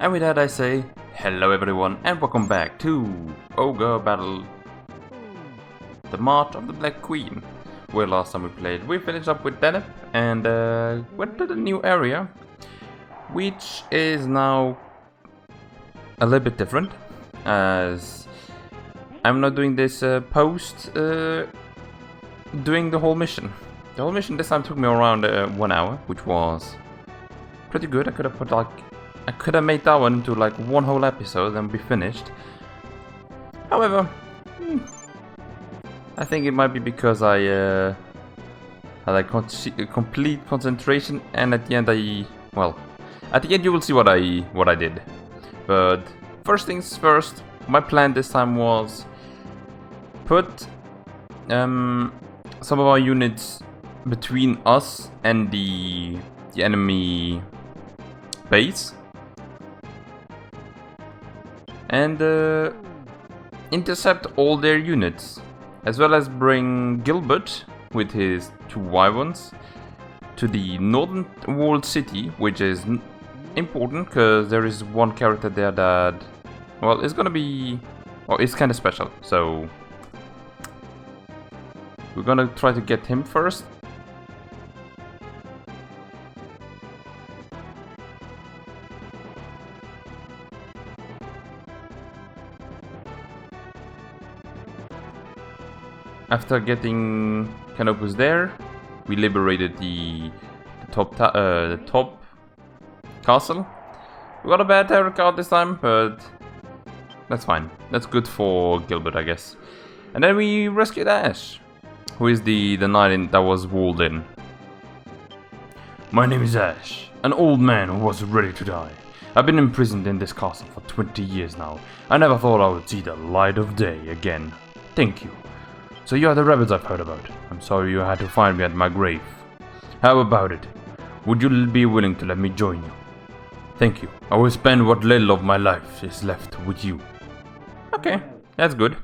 And with that I say, hello everyone and welcome back to Ogre Battle, the March of the Black Queen, where last time we played we finished up with Deneb and went to the new area, which is now a little bit different, as I'm not doing this post doing the whole mission. The whole mission this time took me around 1 hour, which was pretty good. I could have made that one into like one whole episode and be finished. However, I think it might be because I had a complete concentration, and at the end at the end you will see what I did. But first things first, my plan this time was put some of our units between us and the enemy base, and intercept all their units, as well as bring Gilbert with his 2 wyverns to the northern walled city, which is important because there is one character there that, well, is gonna be, or is kind of special, so we're gonna try to get him first. After getting Canopus there, we liberated the top castle. We got a bad tarot card this time, but that's fine. That's good for Gilbert, I guess. And then we rescued Ashe, who is the knight that was walled in. My name is Ashe, an old man who was ready to die. I've been imprisoned in this castle for 20 years now. I never thought I would see the light of day again. Thank you. So you are the rebels I've heard about. I'm sorry you had to find me at my grave. How about it? Would you be willing to let me join you? Thank you. I will spend what little of my life is left with you. Okay, that's good.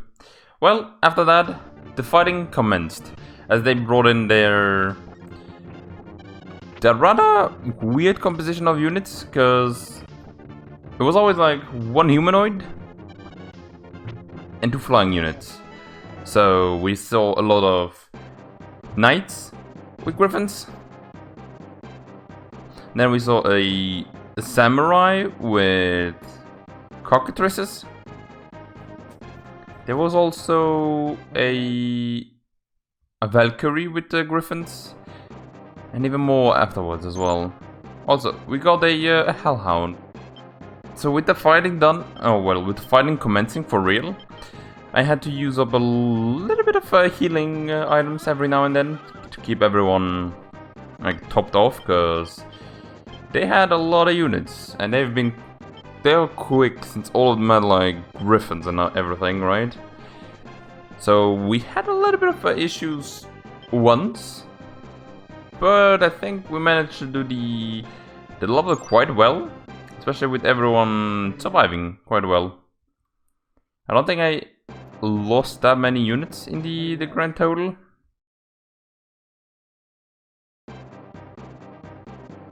Well, after that, the fighting commenced, as they brought in their rather weird composition of units, because it was always like 1 humanoid and 2 flying units. So we saw a lot of knights with griffins. Then we saw a samurai with cockatrices. There was also a Valkyrie with the griffins, and even more afterwards as well. Also, we got a hellhound. So with the fighting done, with the fighting commencing for real, I had to use up a little bit of healing items every now and then to keep everyone like topped off, because they had a lot of units and they're quick, since all of them had like griffins and everything, right? So we had a little bit of issues once, but I think we managed to do the level quite well, especially with everyone surviving quite well. I don't think I lost that many units in the grand total.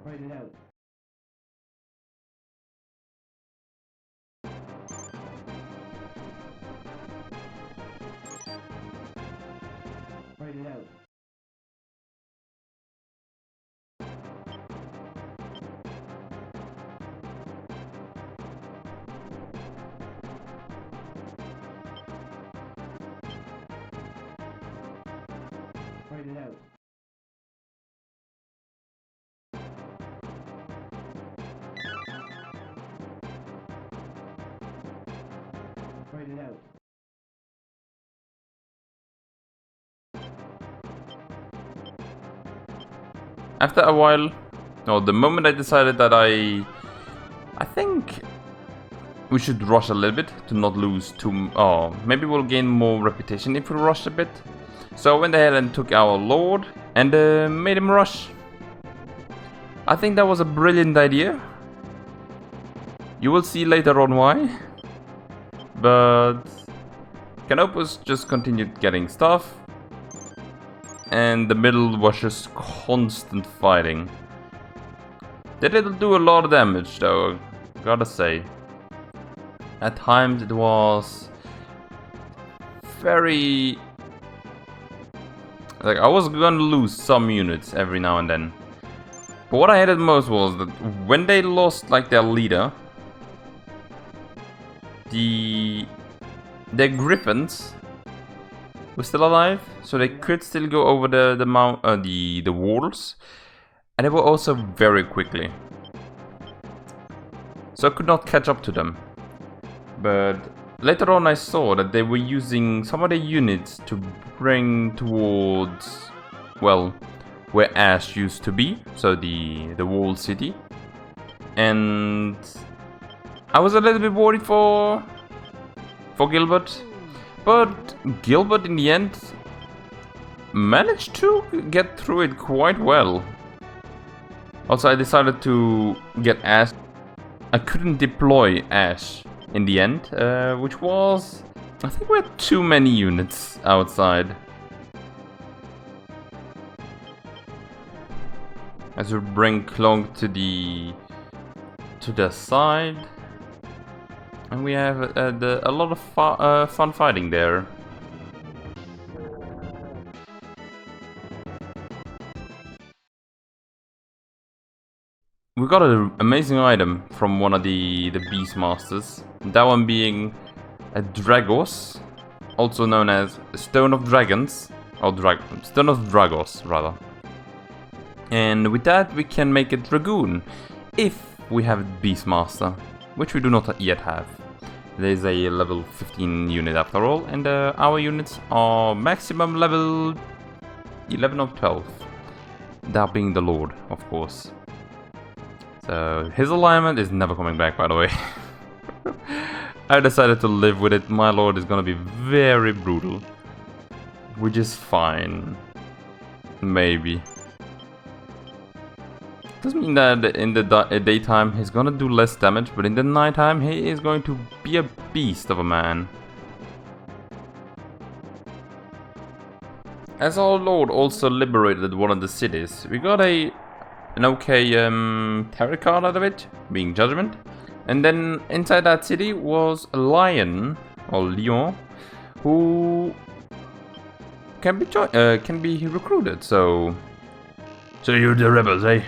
Write it out. Write it out. Write it out. Write it out. After a while, the moment I decided that I think we should rush a little bit to not lose maybe we'll gain more reputation if we rush a bit. So I went ahead and took our lord and made him rush. I think that was a brilliant idea. You will see later on why. But Canopus just continued getting stuff, and the middle was just constant fighting. They did do a lot of damage though. gotta say. At times it was very... like, I was gonna lose some units every now and then. But what I hated most was that when they lost, like, their leader, their griffins were still alive, so they could still go over the walls, and they were also very quickly. So I could not catch up to them. But later on I saw that they were using some of the units to bring towards, well, where Ashe used to be, so the walled city. And I was a little bit worried for Gilbert, but Gilbert in the end managed to get through it quite well. Also, I decided to get Ashe. I couldn't deploy Ashe in the end, which was, I think we had too many units outside. As we bring Clonk to the side, and we have a lot of fun fighting there. We got an amazing item from one of the Beast Masters. That one being a Dragos, also known as Stone of Dragons, or Stone of Dragos rather. And with that we can make a Dragoon, if we have Beastmaster, which we do not yet have. There's a level 15 unit after all, and our units are maximum level 11 or 12. That being the Lord, of course. So his alignment is never coming back, by the way. I decided to live with it. My Lord is gonna be very brutal, which is fine. Maybe. Doesn't mean that in the daytime he's gonna do less damage, but in the nighttime he is going to be a beast of a man. As our Lord also liberated one of the cities, we got an okay tarot card out of it, being Judgment. And then inside that city was a lion, or Lion, who can be recruited. So you're the rebels, eh?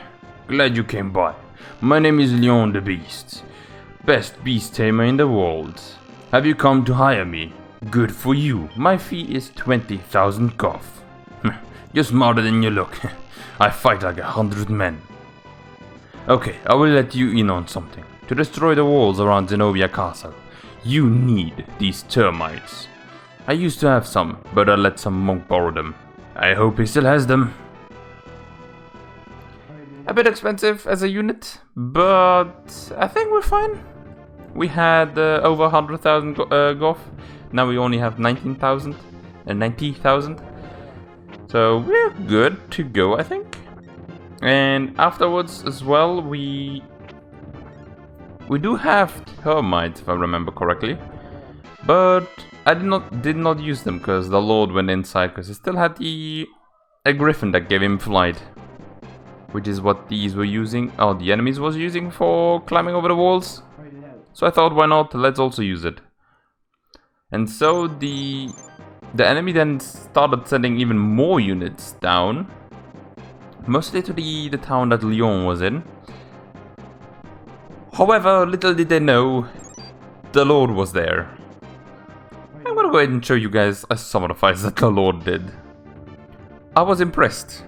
Glad you came by. My name is Lion the Beast, best beast tamer in the world. Have you come to hire me? Good for you. My fee is 20,000 goth. You're smarter than you look. I fight like 100 men. Okay, I will let you in on something. To destroy the walls around Zenobia Castle, you need these termites. I used to have some, but I let some monk borrow them. I hope he still has them. A bit expensive as a unit, but I think we're fine. We had over 100,000 goth. Now we only have 19,000 and 90,000. So we're good to go, I think. And afterwards as well, we do have termites, if I remember correctly, but I did not use them because the Lord went inside, because he still had a griffin that gave him flight, which is what these were using, or the enemies was using for climbing over the walls. So I thought, why not? Let's also use it. And so the enemy then started sending even more units down, mostly to the town that Lyon was in. However, little did they know, the Lord was there. I'm gonna go ahead and show you guys some of the fights that the Lord did. I was impressed.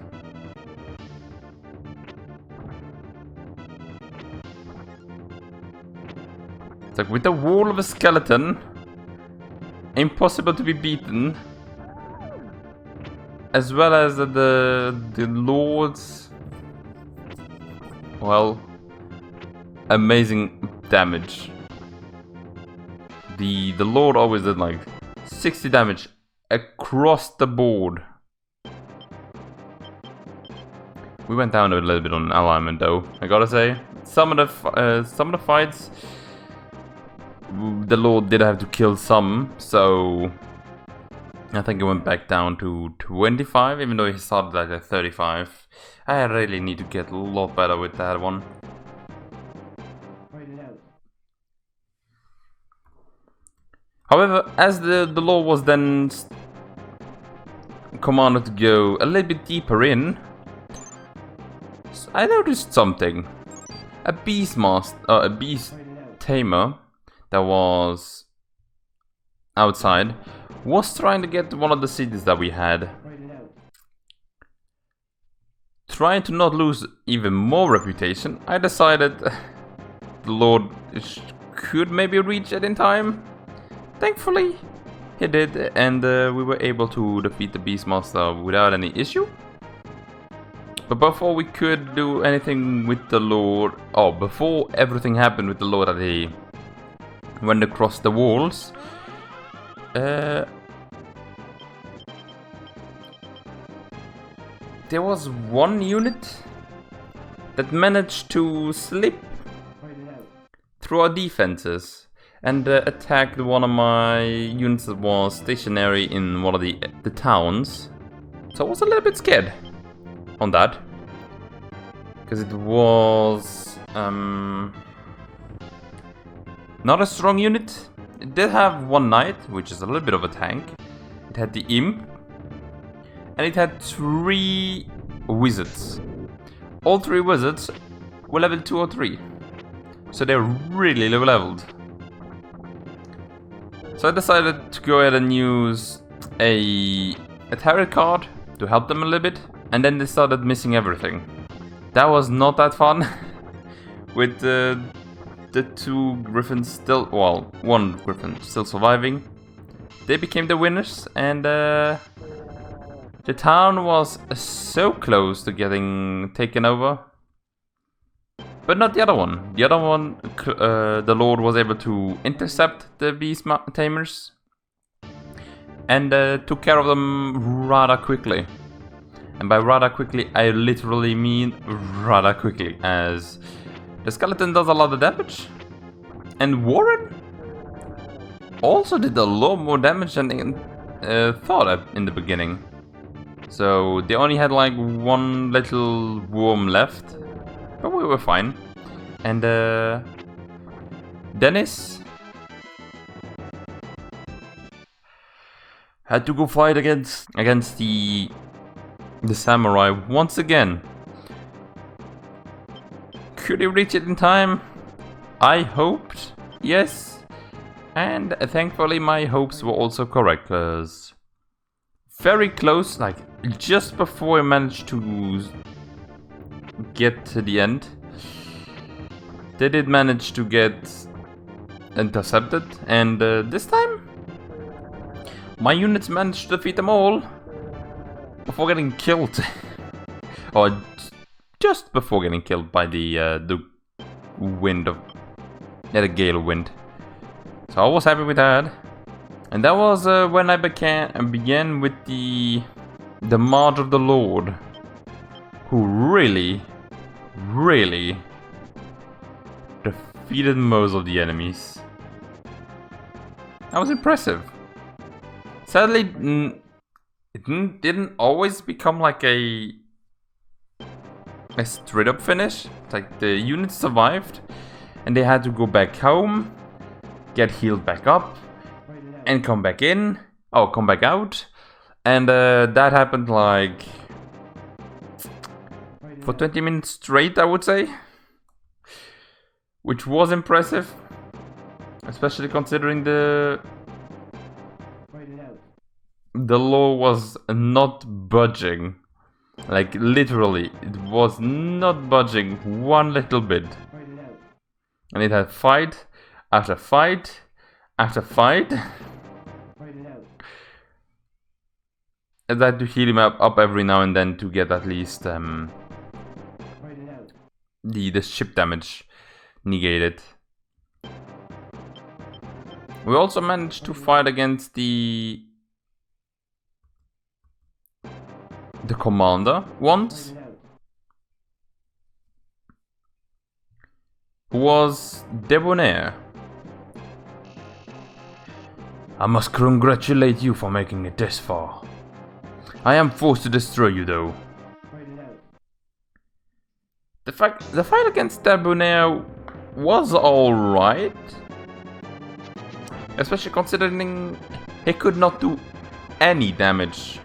It's like, with the wall of a skeleton, impossible to be beaten, as well as the Lord's, well, amazing damage. The Lord always did like 60 damage across the board. We went down a little bit on alignment though, I gotta say. Some of the fights, the Lord did have to kill some, so I think it went back down to 25, even though he started like at 35. I really need to get a lot better with that one. However, as the Lord was then commanded to go a little bit deeper in, I noticed something. A beast tamer that was outside was trying to get one of the cities that we had. Trying to not lose even more reputation, I decided the Lord could maybe reach it in time. Thankfully, he did, and we were able to defeat the Beastmaster without any issue. But before we could do anything with the Lord, before everything happened with the Lord that he went across the walls, there was one unit that managed to slip through our defenses and attacked one of my units that was stationary in one of the towns. So I was a little bit scared on that, because it was not a strong unit. It did have one knight, which is a little bit of a tank. It had the imp, and it had 3 wizards. All 3 wizards were level 2 or 3, so they're really low leveled. So I decided to go ahead and use a tarot card to help them a little bit, and then they started missing everything. That was not that fun. With the 2 griffins still, well, 1 griffin still surviving. They became the winners, and the town was so close to getting taken over. But not the other one. The other one, the Lord was able to intercept the beast tamers and took care of them rather quickly. And by rather quickly, I literally mean rather quickly, as the skeleton does a lot of damage. And Warren also did a lot more damage than thought in the beginning. So they only had like 1 little worm left, but we were fine. And Dennis had to go fight against the samurai once again. Could he reach it in time? I hoped, yes. And thankfully my hopes were also correct, because very close, like just before I managed to get to the end, they did manage to get intercepted, and this time my units managed to defeat them all before getting killed. Or just before getting killed by the wind of the gale wind. So I was happy with that. And that was when I began with the March of the Lord, who really defeated most of the enemies. That was impressive. Sadly, it didn't always become like a straight up finish. It's like the units survived and they had to go back home, get healed back up, and come back in. Oh, come back out. And that happened like for 20 minutes straight, I would say. Which was impressive. Especially considering the law was not budging. Like literally, it was not budging one little bit. And it had fight after fight after fight. And I had to heal him up every now and then to get at least the ship damage negated. We also managed to fight against the commander once, who was Debonaire. I must congratulate you for making it this far. I am forced to destroy you though. The fight against Debonaire was alright. Especially considering he could not do any damage.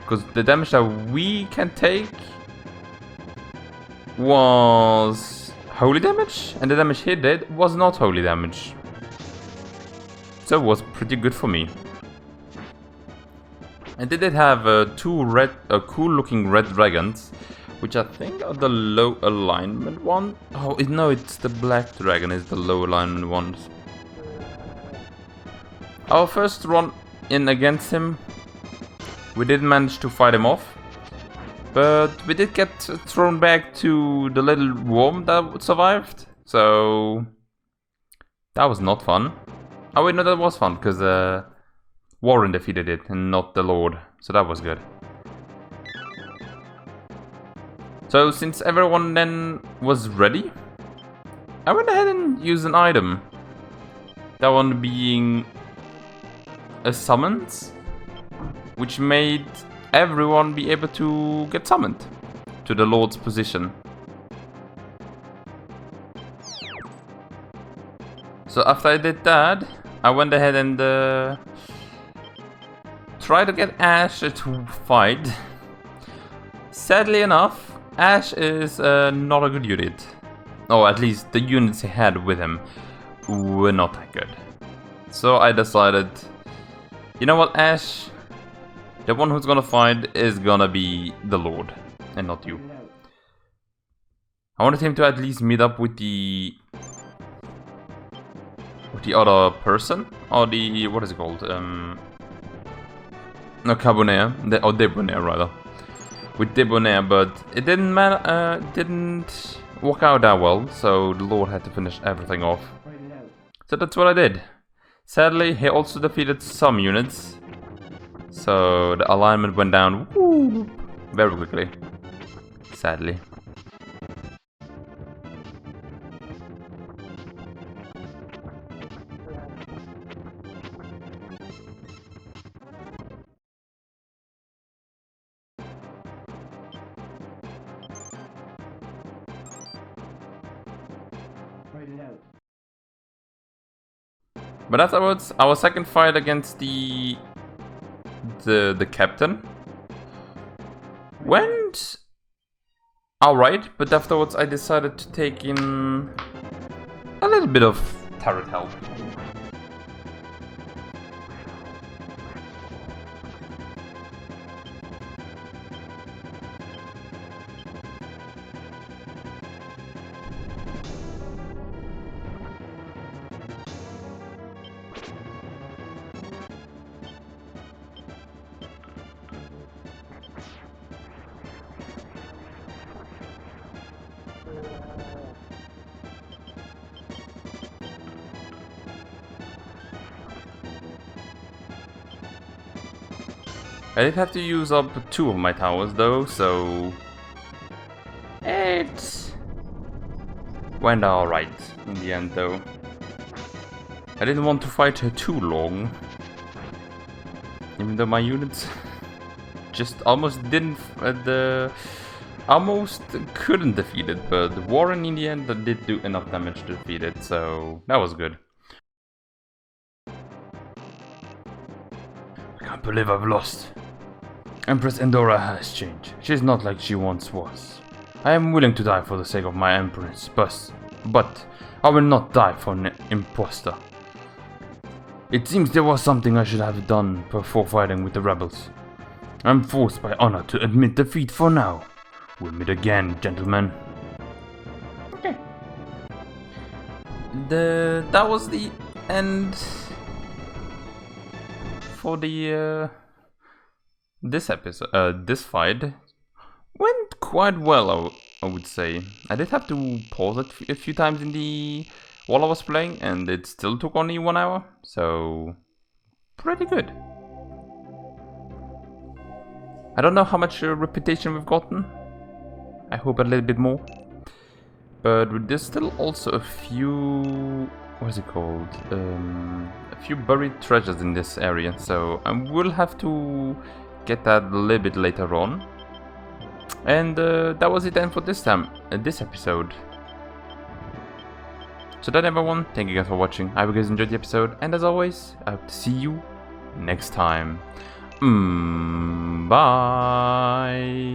Because the damage that we can take was holy damage, and the damage he did was not holy damage. So it was pretty good for me. And they did have two cool looking red dragons, which I think are the low alignment one. Oh no, it's the black dragon is the low alignment ones. Our first run in against him, we didn't manage to fight him off. But we did get thrown back to the little worm that survived. So that was not fun. Oh wait, no, that was fun, because Warren defeated it and not the Lord. So that was good. So since everyone then was ready, I went ahead and used an item. That one being a summons, which made everyone be able to get summoned to the Lord's position. So after I did that, I went ahead and tried to get Ashe to fight. Sadly enough, Ashe is not a good unit. Or at least the units he had with him were not that good. So I decided, you know what, Ashe? The one who's gonna fight is gonna be the Lord, and not you. I wanted him to at least meet up with the other person, or the, what is it called? No, Debonaire, or Debonaire rather. With Debonaire, but it didn't work out that well, so the Lord had to finish everything off. So that's what I did. Sadly, he also defeated some units. So the alignment went down very quickly, sadly. But afterwards, our second fight against the captain went alright, but afterwards I decided to take in a little bit of turret help. I did have to use up 2 of my towers though, so it went alright in the end though. I didn't want to fight her too long, even though my units just almost almost couldn't defeat it, but Warren in the end did do enough damage to defeat it, so that was good. I can't believe I've lost. Empress Endora has changed. She's not like she once was. I am willing to die for the sake of my Empress, but I will not die for an imposter. It seems there was something I should have done before fighting with the rebels. I'm forced by honor to admit defeat for now. We'll meet again, gentlemen. Okay. That was the end for the this episode. This fight went quite well, I would say. I did have to pause it a few times while I was playing, and it still took only 1 hour, so pretty good. I don't know how much reputation we've gotten. I hope a little bit more. But there's still also a few, what is it called? A few buried treasures in this area, so I will have to get that a little bit later on. And that was it then for this episode. So that everyone, thank you guys for watching. I hope you guys enjoyed the episode, and as always, I hope to see you next time. Bye.